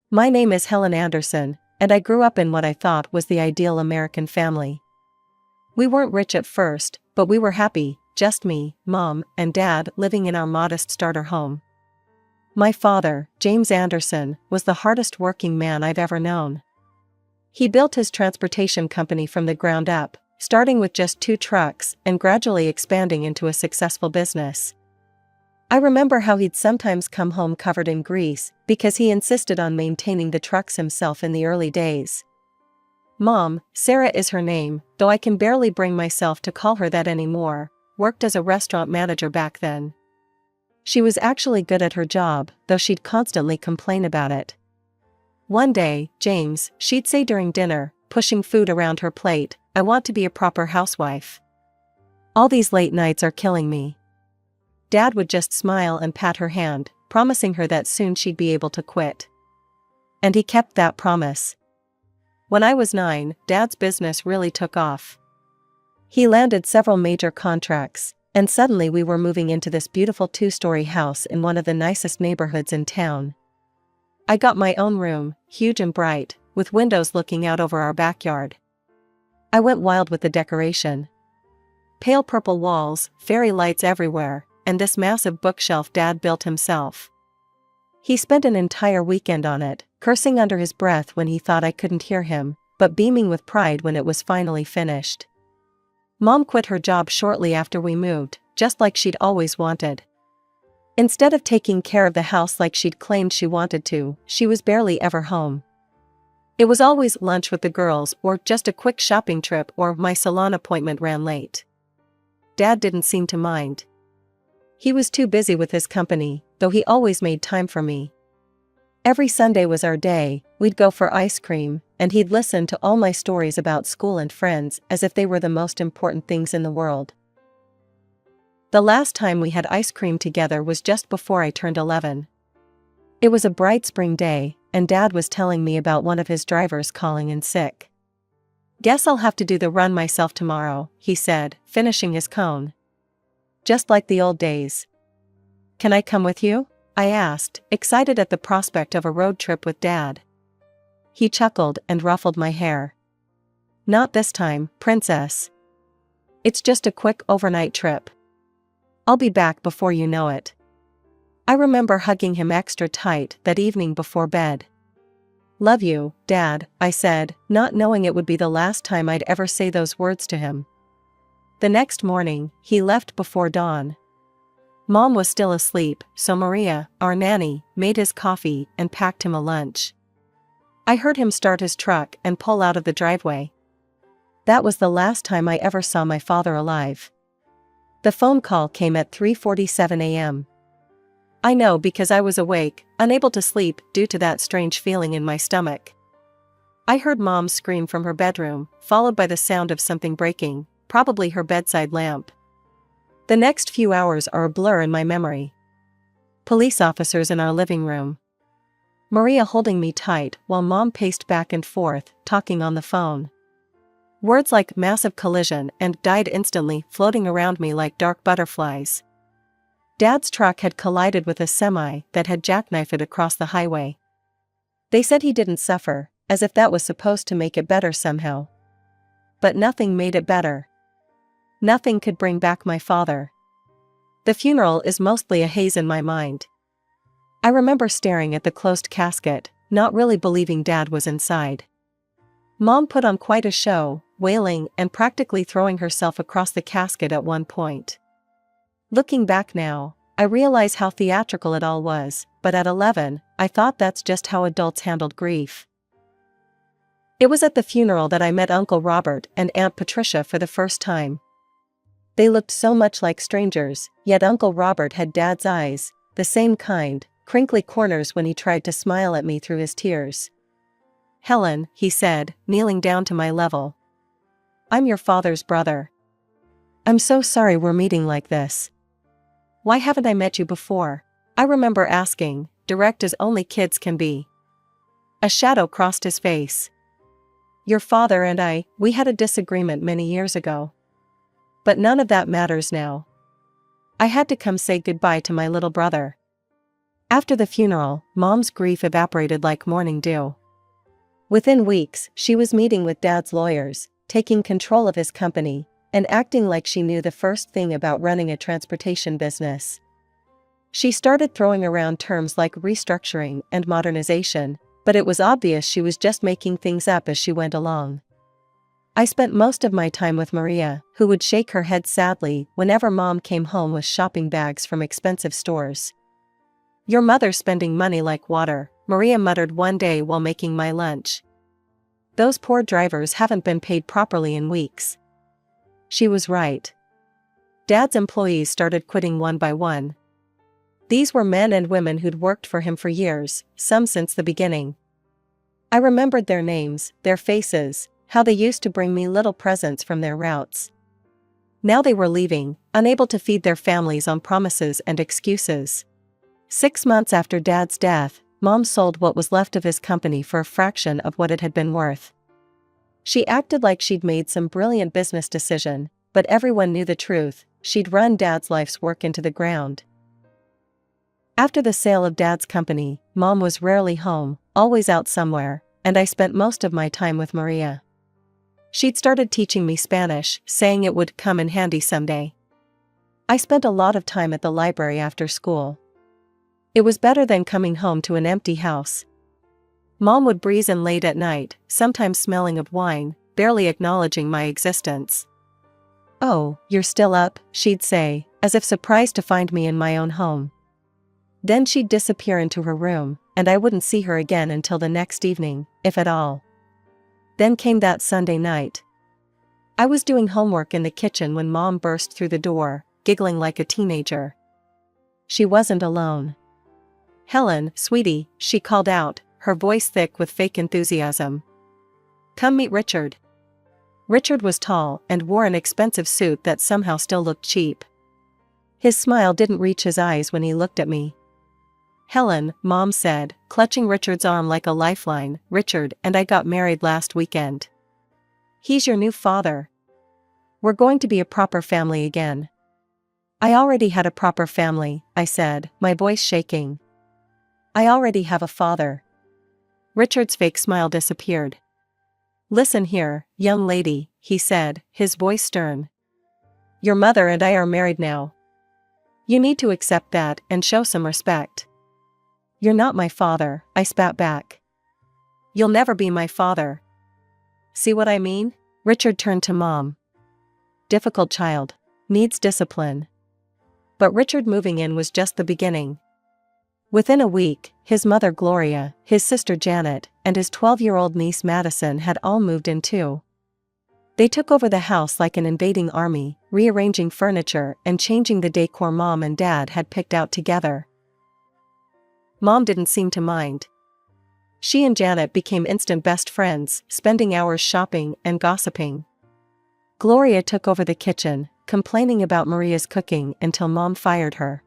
My name is Helen Anderson, and I grew up in what I thought was the ideal American family. We weren't rich at first, but we were happy, just me, Mom, and Dad living in our modest starter home. My father, James Anderson, was the hardest working man I've ever known. He built his transportation company from the ground up, starting with just 2 trucks and gradually expanding into a successful business. I remember how he'd sometimes come home covered in grease because he insisted on maintaining the trucks himself in the early days. Mom, Sarah is her name, though I can barely bring myself to call her that anymore, worked as a restaurant manager back then. She was actually good at her job, though she'd constantly complain about it. One day, James, she'd say during dinner, pushing food around her plate, "I want to be a proper housewife. All these late nights are killing me." Dad would just smile and pat her hand, promising her that soon she'd be able to quit. And he kept that promise. When I was 9, Dad's business really took off. He landed several major contracts, and suddenly we were moving into this beautiful 2-story house in one of the nicest neighborhoods in town. I got my own room, huge and bright, with windows looking out over our backyard. I went wild with the decoration. Pale purple walls, fairy lights everywhere, and this massive bookshelf Dad built himself. He spent an entire weekend on it, cursing under his breath when he thought I couldn't hear him, but beaming with pride when it was finally finished. Mom quit her job shortly after we moved, just like she'd always wanted. Instead of taking care of the house like she'd claimed she wanted to, she was barely ever home. It was always lunch with the girls or just a quick shopping trip or my salon appointment ran late. Dad didn't seem to mind. He was too busy with his company, though he always made time for me. Every Sunday was our day, we'd go for ice cream, and he'd listen to all my stories about school and friends as if they were the most important things in the world. The last time we had ice cream together was just before I turned 11. It was a bright spring day, and Dad was telling me about one of his drivers calling in sick. "Guess I'll have to do the run myself tomorrow," he said, finishing his cone. "Just like the old days." "Can I come with you?" I asked, excited at the prospect of a road trip with Dad. He chuckled and ruffled my hair. "Not this time, Princess. It's just a quick overnight trip. I'll be back before you know it." I remember hugging him extra tight that evening before bed. "Love you, Dad," I said, not knowing it would be the last time I'd ever say those words to him. The next morning, he left before dawn. Mom was still asleep, so Maria, our nanny, made his coffee and packed him a lunch. I heard him start his truck and pull out of the driveway. That was the last time I ever saw my father alive. The phone call came at 3:47 a.m. I know because I was awake, unable to sleep due to that strange feeling in my stomach. I heard Mom scream from her bedroom, followed by the sound of something breaking, probably her bedside lamp. The next few hours are a blur in my memory. Police officers in our living room. Maria holding me tight while Mom paced back and forth, talking on the phone. Words like massive collision and died instantly floating around me like dark butterflies. Dad's truck had collided with a semi that had jackknifed it across the highway. They said he didn't suffer, as if that was supposed to make it better somehow. But nothing made it better. Nothing could bring back my father. The funeral is mostly a haze in my mind. I remember staring at the closed casket, not really believing Dad was inside. Mom put on quite a show, wailing and practically throwing herself across the casket at one point. Looking back now, I realize how theatrical it all was, but at 11, I thought that's just how adults handled grief. It was at the funeral that I met Uncle Robert and Aunt Patricia for the first time. They looked so much like strangers, yet Uncle Robert had Dad's eyes, the same kind, crinkly corners when he tried to smile at me through his tears. "Helen," he said, kneeling down to my level. "I'm your father's brother. I'm so sorry we're meeting like this. Why haven't I met you before?" I remember asking, direct as only kids can be. A shadow crossed his face. "Your father and we had a disagreement many years ago. But none of that matters now. I had to come say goodbye to my little brother." After the funeral, Mom's grief evaporated like morning dew. Within weeks, she was meeting with Dad's lawyers, taking control of his company, and acting like she knew the first thing about running a transportation business. She started throwing around terms like restructuring and modernization, but it was obvious she was just making things up as she went along. I spent most of my time with Maria, who would shake her head sadly whenever Mom came home with shopping bags from expensive stores. "Your mother's spending money like water," Maria muttered one day while making my lunch. "Those poor drivers haven't been paid properly in weeks." She was right. Dad's employees started quitting one by one. These were men and women who'd worked for him for years, some since the beginning. I remembered their names, their faces, how they used to bring me little presents from their routes. Now they were leaving, unable to feed their families on promises and excuses. 6 months after Dad's death, Mom sold what was left of his company for a fraction of what it had been worth. She acted like she'd made some brilliant business decision, but everyone knew the truth: she'd run Dad's life's work into the ground. After the sale of Dad's company, Mom was rarely home, always out somewhere, and I spent most of my time with Maria. She'd started teaching me Spanish, saying it would come in handy someday. I spent a lot of time at the library after school. It was better than coming home to an empty house. Mom would breeze in late at night, sometimes smelling of wine, barely acknowledging my existence. "Oh, you're still up," she'd say, as if surprised to find me in my own home. Then she'd disappear into her room, and I wouldn't see her again until the next evening, if at all. Then came that Sunday night. I was doing homework in the kitchen when Mom burst through the door, giggling like a teenager. She wasn't alone. "Helen, sweetie," she called out, her voice thick with fake enthusiasm. "Come meet Richard." Richard was tall and wore an expensive suit that somehow still looked cheap. His smile didn't reach his eyes when he looked at me. "Helen," Mom said, clutching Richard's arm like a lifeline, "Richard and I got married last weekend. He's your new father. We're going to be a proper family again." "I already had a proper family," I said, my voice shaking. "I already have a father." Richard's fake smile disappeared. "Listen here, young lady," he said, his voice stern. "Your mother and I are married now. You need to accept that and show some respect." "You're not my father," I spat back. "You'll never be my father. See what I mean?" Richard turned to Mom. "Difficult child. Needs discipline." But Richard moving in was just the beginning. Within a week, his mother Gloria, his sister Janet, and his 12-year-old niece Madison had all moved in too. They took over the house like an invading army, rearranging furniture and changing the decor Mom and Dad had picked out together. Mom didn't seem to mind. She and Janet became instant best friends, spending hours shopping and gossiping. Gloria took over the kitchen, complaining about Maria's cooking until Mom fired her.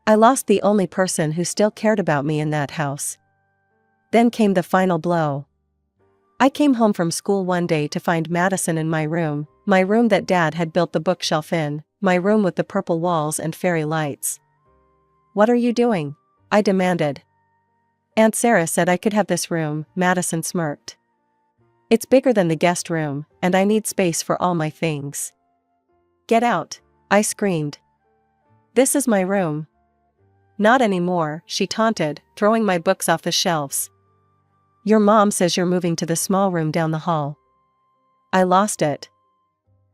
I lost the only person who still cared about me in that house. Then came the final blow. I came home from school one day to find Madison in my room that Dad had built the bookshelf in, my room with the purple walls and fairy lights. "What are you doing?" I demanded. "Aunt Sarah said I could have this room," Madison smirked. "It's bigger than the guest room, and I need space for all my things." "Get out," I screamed. "This is my room." "Not anymore," she taunted, throwing my books off the shelves. "Your mom says you're moving to the small room down the hall." I lost it.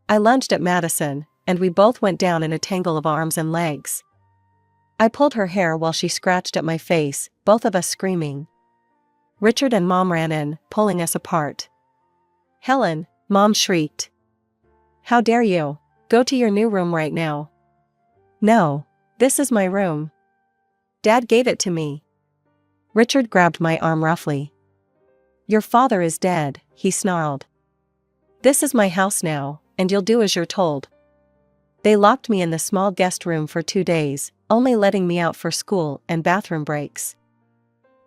I lunged at Madison, and we both went down in a tangle of arms and legs. I pulled her hair while she scratched at my face, both of us screaming. Richard and Mom ran in, pulling us apart. "Helen," Mom shrieked. "How dare you? Go to your new room right now." "No. This is my room. Dad gave it to me." Richard grabbed my arm roughly. "Your father is dead," he snarled. "This is my house now, and you'll do as you're told." They locked me in the small guest room for 2 days, only letting me out for school and bathroom breaks.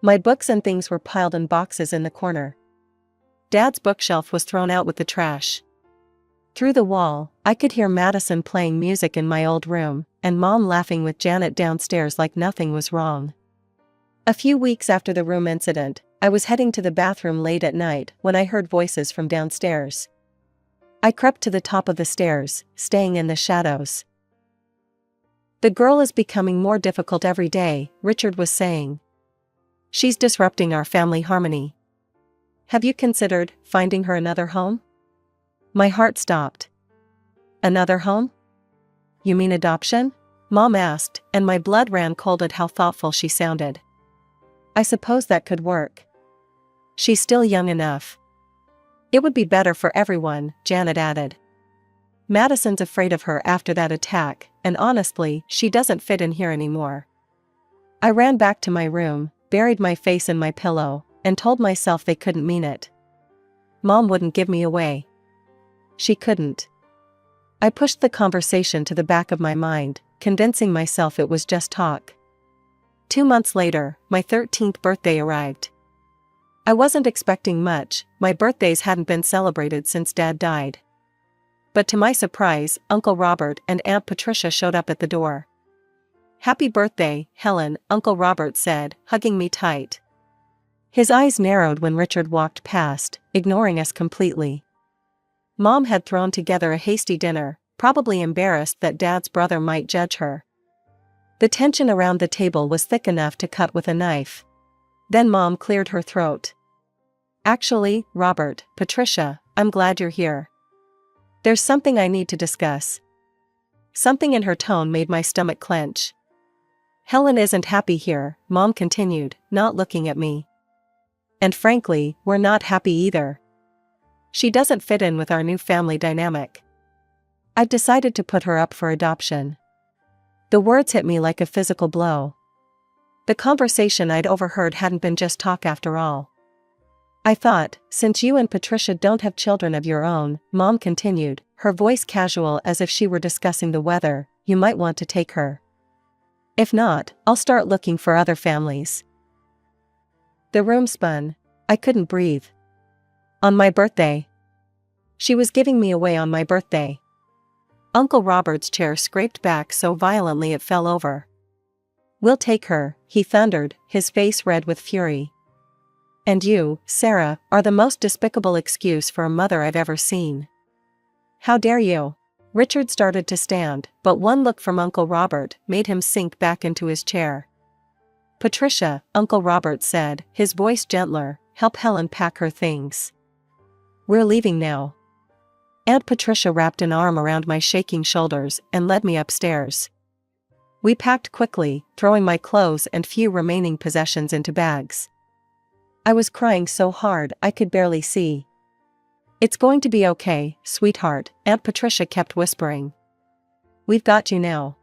My books and things were piled in boxes in the corner. Dad's bookshelf was thrown out with the trash. Through the wall, I could hear Madison playing music in my old room, and Mom laughing with Janet downstairs like nothing was wrong. A few weeks after the room incident, I was heading to the bathroom late at night when I heard voices from downstairs. I crept to the top of the stairs, staying in the shadows. "The girl is becoming more difficult every day," Richard was saying. "She's disrupting our family harmony. Have you considered finding her another home?" My heart stopped. "Another home? You mean adoption?" Mom asked, and my blood ran cold at how thoughtful she sounded. "I suppose that could work. She's still young enough." "It would be better for everyone," Janet added. "Madison's afraid of her after that attack, and honestly, she doesn't fit in here anymore." I ran back to my room, buried my face in my pillow, and told myself they couldn't mean it. Mom wouldn't give me away. She couldn't. I pushed the conversation to the back of my mind, convincing myself it was just talk. 2 months later, my 13th birthday arrived. I wasn't expecting much. My birthdays hadn't been celebrated since Dad died. But to my surprise, Uncle Robert and Aunt Patricia showed up at the door. "Happy birthday, Helen," Uncle Robert said, hugging me tight. His eyes narrowed when Richard walked past, ignoring us completely. Mom had thrown together a hasty dinner, probably embarrassed that Dad's brother might judge her. The tension around the table was thick enough to cut with a knife. Then Mom cleared her throat. "Actually, Robert, Patricia, I'm glad you're here. There's something I need to discuss." Something in her tone made my stomach clench. "Helen isn't happy here," Mom continued, not looking at me. "And frankly, we're not happy either. She doesn't fit in with our new family dynamic. I've decided to put her up for adoption." The words hit me like a physical blow. The conversation I'd overheard hadn't been just talk after all. "I thought, since you and Patricia don't have children of your own," Mom continued, her voice casual as if she were discussing the weather, "you might want to take her. If not, I'll start looking for other families." The room spun. I couldn't breathe. On my birthday. She was giving me away on my birthday. Uncle Robert's chair scraped back so violently it fell over. "We'll take her," he thundered, his face red with fury. "And you, Sarah, are the most despicable excuse for a mother I've ever seen. How dare you?" Richard started to stand, but one look from Uncle Robert made him sink back into his chair. "Patricia," Uncle Robert said, his voice gentler, "help Helen pack her things. We're leaving now." Aunt Patricia wrapped an arm around my shaking shoulders and led me upstairs. We packed quickly, throwing my clothes and few remaining possessions into bags. I was crying so hard I could barely see. "It's going to be okay, sweetheart," Aunt Patricia kept whispering. "We've got you now."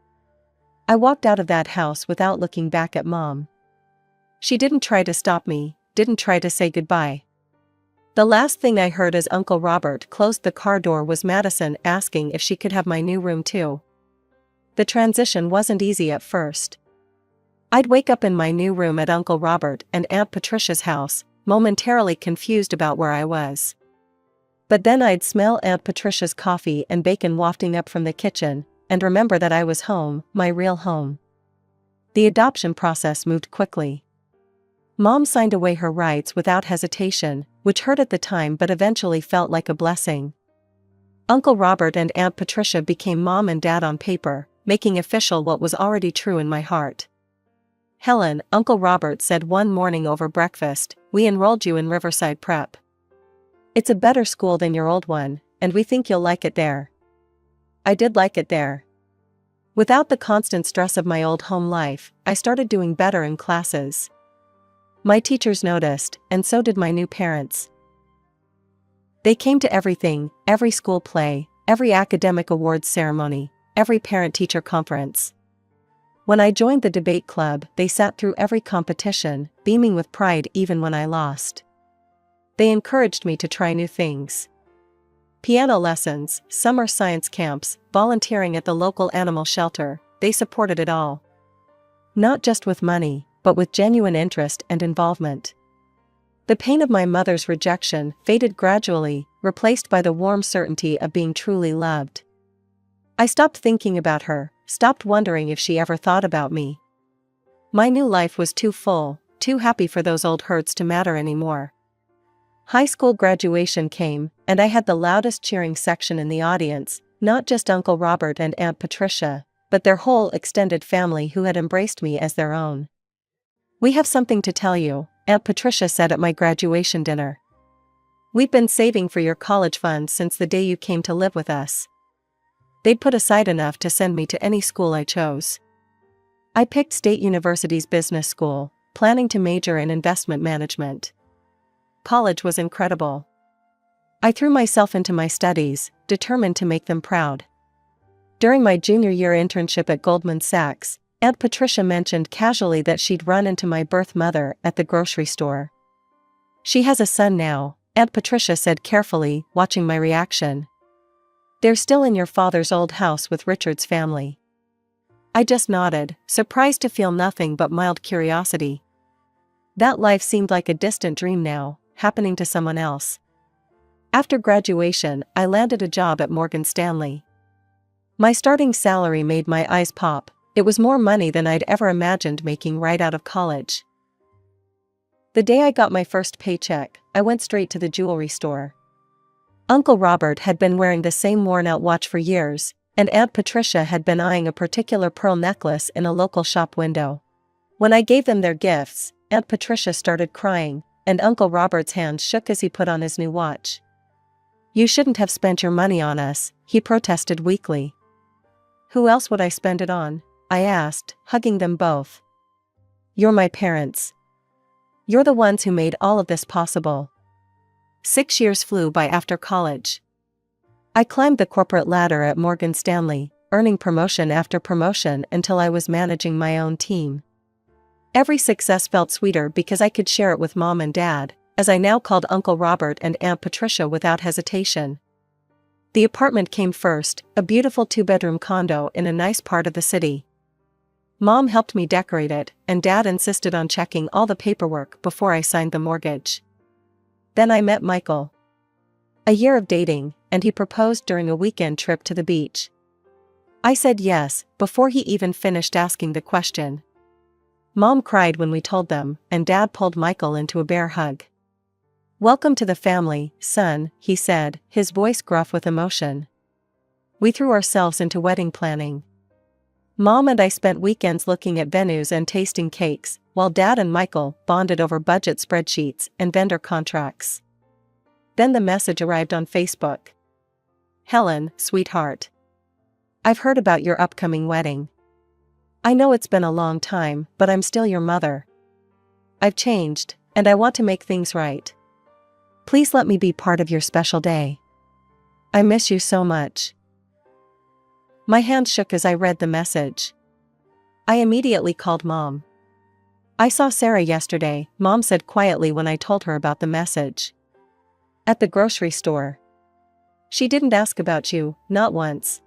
I walked out of that house without looking back at Mom. She didn't try to stop me, didn't try to say goodbye. The last thing I heard as Uncle Robert closed the car door was Madison asking if she could have my new room too. The transition wasn't easy at first. I'd wake up in my new room at Uncle Robert and Aunt Patricia's house, momentarily confused about where I was. But then I'd smell Aunt Patricia's coffee and bacon wafting up from the kitchen, and remember that I was home, my real home. The adoption process moved quickly. Mom signed away her rights without hesitation, which hurt at the time but eventually felt like a blessing. Uncle Robert and Aunt Patricia became Mom and Dad on paper, making official what was already true in my heart. "Helen," Uncle Robert said one morning over breakfast, "we enrolled you in Riverside Prep. It's a better school than your old one, and we think you'll like it there." I did like it there. Without the constant stress of my old home life, I started doing better in classes. My teachers noticed, and so did my new parents. They came to everything, every school play, every academic awards ceremony, every parent-teacher conference. When I joined the debate club, they sat through every competition, beaming with pride even when I lost. They encouraged me to try new things. Piano lessons, summer science camps, volunteering at the local animal shelter, they supported it all. Not just with money, but with genuine interest and involvement. The pain of my mother's rejection faded gradually, replaced by the warm certainty of being truly loved. I stopped thinking about her, stopped wondering if she ever thought about me. My new life was too full, too happy for those old hurts to matter anymore. High school graduation came, and I had the loudest cheering section in the audience, not just Uncle Robert and Aunt Patricia, but their whole extended family who had embraced me as their own. "We have something to tell you," Aunt Patricia said at my graduation dinner. "We've been saving for your college fund since the day you came to live with us." They'd put aside enough to send me to any school I chose. I picked State University's business school, planning to major in investment management. College was incredible. I threw myself into my studies, determined to make them proud. During my junior year internship at Goldman Sachs, Aunt Patricia mentioned casually that she'd run into my birth mother at the grocery store. "She has a son now," Aunt Patricia said carefully, watching my reaction. "They're still in your father's old house with Richard's family." I just nodded, surprised to feel nothing but mild curiosity. That life seemed like a distant dream now, happening to someone else. After graduation, I landed a job at Morgan Stanley. My starting salary made my eyes pop. It was more money than I'd ever imagined making right out of college. The day I got my first paycheck, I went straight to the jewelry store. Uncle Robert had been wearing the same worn-out watch for years, and Aunt Patricia had been eyeing a particular pearl necklace in a local shop window. When I gave them their gifts, Aunt Patricia started crying, and Uncle Robert's hands shook as he put on his new watch. "You shouldn't have spent your money on us," he protested weakly. "Who else would I spend it on?" I asked, hugging them both. "You're my parents. You're the ones who made all of this possible." 6 years flew by after college. I climbed the corporate ladder at Morgan Stanley, earning promotion after promotion until I was managing my own team. Every success felt sweeter because I could share it with Mom and Dad, as I now called Uncle Robert and Aunt Patricia without hesitation. The apartment came first, a beautiful 2-bedroom condo in a nice part of the city. Mom helped me decorate it, and Dad insisted on checking all the paperwork before I signed the mortgage. Then I met Michael. A year of dating, and he proposed during a weekend trip to the beach. I said yes, before he even finished asking the question. Mom cried when we told them, and Dad pulled Michael into a bear hug. "Welcome to the family, son," he said, his voice gruff with emotion. We threw ourselves into wedding planning. Mom and I spent weekends looking at venues and tasting cakes, while Dad and Michael bonded over budget spreadsheets and vendor contracts. Then the message arrived on Facebook. "Helen, sweetheart. I've heard about your upcoming wedding. I know it's been a long time, but I'm still your mother. I've changed, and I want to make things right. Please let me be part of your special day. I miss you so much." My hand shook as I read the message. I immediately called Mom. "I saw Sarah yesterday," Mom said quietly when I told her about the message. "At the grocery store. She didn't ask about you, not once.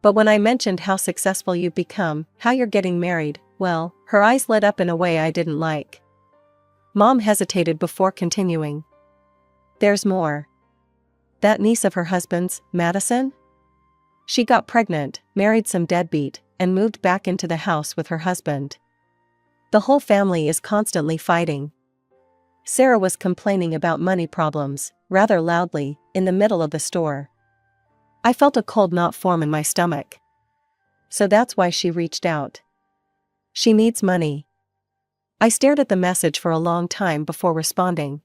But when I mentioned how successful you've become, how you're getting married, well," her eyes lit up in a way I didn't like. Mom hesitated before continuing. "There's more. That niece of her husband's, Madison? She got pregnant, married some deadbeat, and moved back into the house with her husband. The whole family is constantly fighting." Sarah was complaining about money problems, rather loudly, in the middle of the store. I felt a cold knot form in my stomach. So that's why she reached out. She needs money. I stared at the message for a long time before responding.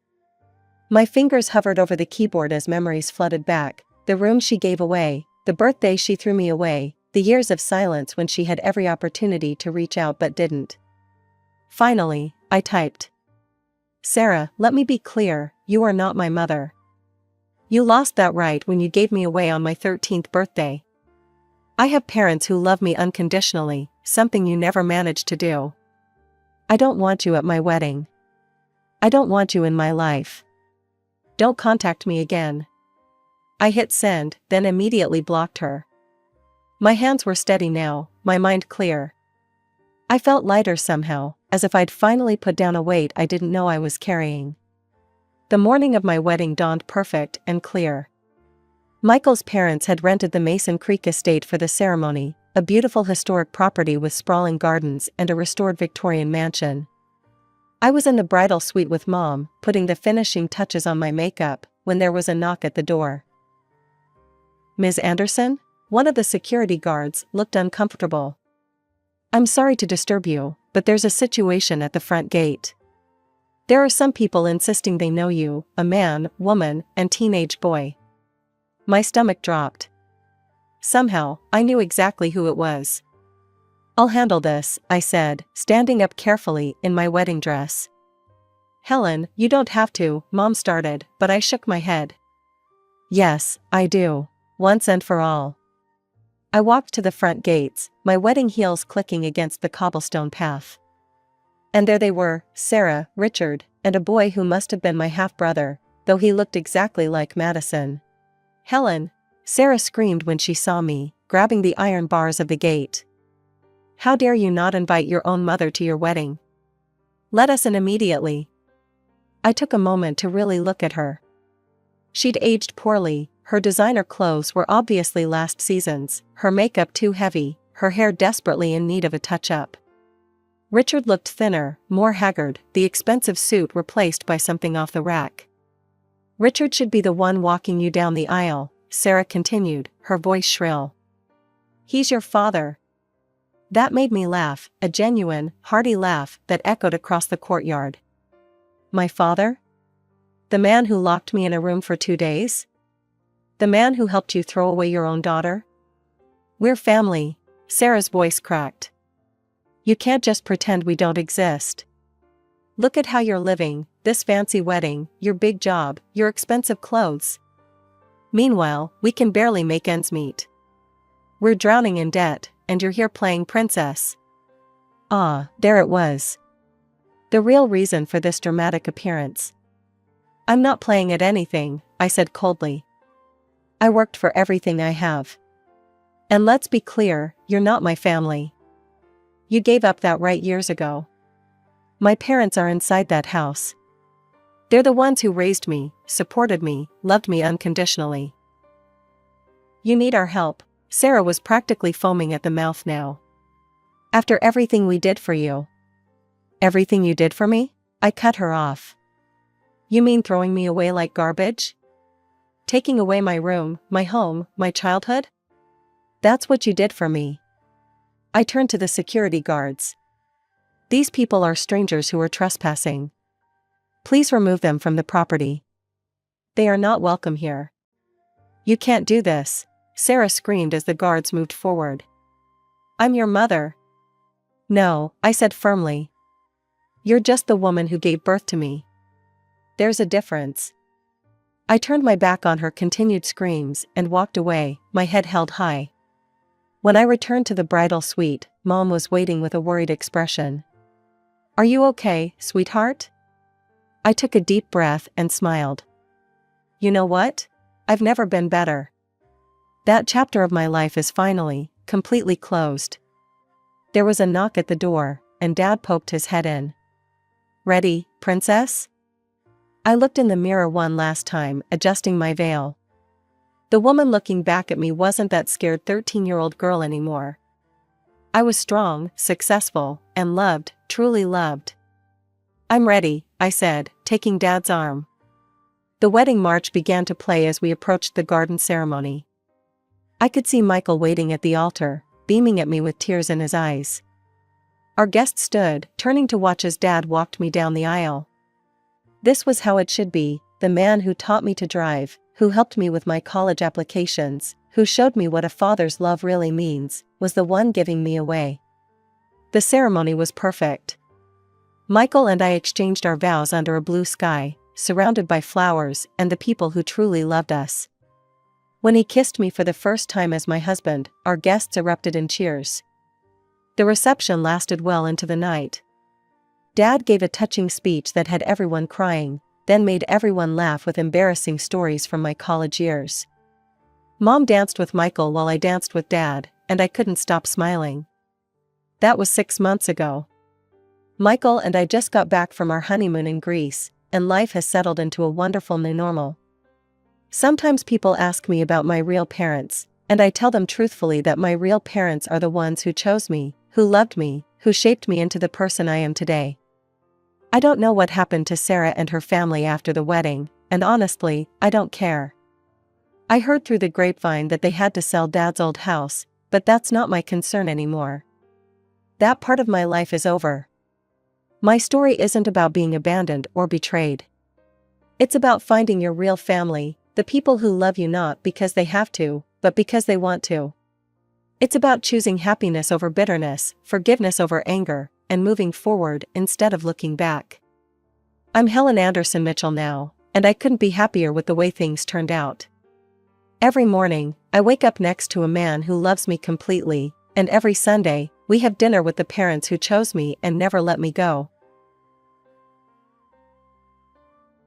My fingers hovered over the keyboard as memories flooded back, the room she gave away, the birthday she threw me away, the years of silence when she had every opportunity to reach out but didn't. Finally, I typed. "Sarah, let me be clear, you are not my mother. You lost that right when you gave me away on my 13th birthday. I have parents who love me unconditionally, something you never managed to do. I don't want you at my wedding. I don't want you in my life. Don't contact me again." I hit send, then immediately blocked her. My hands were steady now, my mind clear. I felt lighter somehow, as if I'd finally put down a weight I didn't know I was carrying. The morning of my wedding dawned perfect and clear. Michael's parents had rented the Mason Creek estate for the ceremony, a beautiful historic property with sprawling gardens and a restored Victorian mansion. I was in the bridal suite with Mom, putting the finishing touches on my makeup, when there was a knock at the door. "Ms. Anderson?" One of the security guards looked uncomfortable. "I'm sorry to disturb you, but there's a situation at the front gate. There are some people insisting they know you, a man, woman, and teenage boy." My stomach dropped. Somehow, I knew exactly who it was. "I'll handle this," I said, standing up carefully in my wedding dress. "Helen, you don't have to," Mom started, but I shook my head. "Yes, I do. Once and for all." I walked to the front gates, my wedding heels clicking against the cobblestone path. And there they were, Sarah, Richard, and a boy who must have been my half-brother, though he looked exactly like Madison. "Helen!" Sarah screamed when she saw me, grabbing the iron bars of the gate. "How dare you not invite your own mother to your wedding? Let us in immediately." I took a moment to really look at her. She'd aged poorly, her designer clothes were obviously last season's, her makeup too heavy, her hair desperately in need of a touch-up. Richard looked thinner, more haggard, the expensive suit replaced by something off the rack. "Richard should be the one walking you down the aisle," Sarah continued, her voice shrill. "He's your father." That made me laugh, a genuine, hearty laugh that echoed across the courtyard. "My father? The man who locked me in a room for 2 days? The man who helped you throw away your own daughter? We're family," Sarah's voice cracked. "You can't just pretend we don't exist. Look at how you're living, this fancy wedding, your big job, your expensive clothes. Meanwhile, we can barely make ends meet. We're drowning in debt, and you're here playing princess." Ah, there it was. The real reason for this dramatic appearance. "I'm not playing at anything," I said coldly. "I worked for everything I have. And let's be clear, you're not my family. You gave up that right years ago. My parents are inside that house. They're the ones who raised me, supported me, loved me unconditionally. You need our help." Sarah was practically foaming at the mouth now. "After everything we did for you." "Everything you did for me?" I cut her off. "You mean throwing me away like garbage? Taking away my room, my home, my childhood? That's what you did for me." I turned to the security guards. "These people are strangers who are trespassing. Please remove them from the property. They are not welcome here." "You can't do this," Sarah screamed as the guards moved forward. "I'm your mother." "No," I said firmly. "You're just the woman who gave birth to me. There's a difference." I turned my back on her continued screams and walked away, my head held high. When I returned to the bridal suite, Mom was waiting with a worried expression. "Are you okay, sweetheart?" I took a deep breath and smiled. You know what? I've never been better. That chapter of my life is finally, completely closed. There was a knock at the door, and Dad poked his head in. "Ready, princess?" I looked in the mirror one last time, adjusting my veil. The woman looking back at me wasn't that scared 13-year-old girl anymore. I was strong, successful, and loved, truly loved. "I'm ready," I said, taking Dad's arm. The wedding march began to play as we approached the garden ceremony. I could see Michael waiting at the altar, beaming at me with tears in his eyes. Our guest stood, turning to watch as Dad walked me down the aisle. This was how it should be, the man who taught me to drive, who helped me with my college applications, who showed me what a father's love really means, was the one giving me away. The ceremony was perfect. Michael and I exchanged our vows under a blue sky, surrounded by flowers and the people who truly loved us. When he kissed me for the first time as my husband, our guests erupted in cheers. The reception lasted well into the night. Dad gave a touching speech that had everyone crying, then made everyone laugh with embarrassing stories from my college years. Mom danced with Michael while I danced with Dad, and I couldn't stop smiling. That was 6 months ago. Michael and I just got back from our honeymoon in Greece, and life has settled into a wonderful new normal. Sometimes people ask me about my real parents, and I tell them truthfully that my real parents are the ones who chose me, who loved me, who shaped me into the person I am today. I don't know what happened to Sarah and her family after the wedding, and honestly, I don't care. I heard through the grapevine that they had to sell Dad's old house, but that's not my concern anymore. That part of my life is over. My story isn't about being abandoned or betrayed. It's about finding your real family, the people who love you not because they have to, but because they want to. It's about choosing happiness over bitterness, forgiveness over anger, and moving forward instead of looking back. I'm Helen Anderson Mitchell now, and I couldn't be happier with the way things turned out. Every morning, I wake up next to a man who loves me completely, and every Sunday, we have dinner with the parents who chose me and never let me go.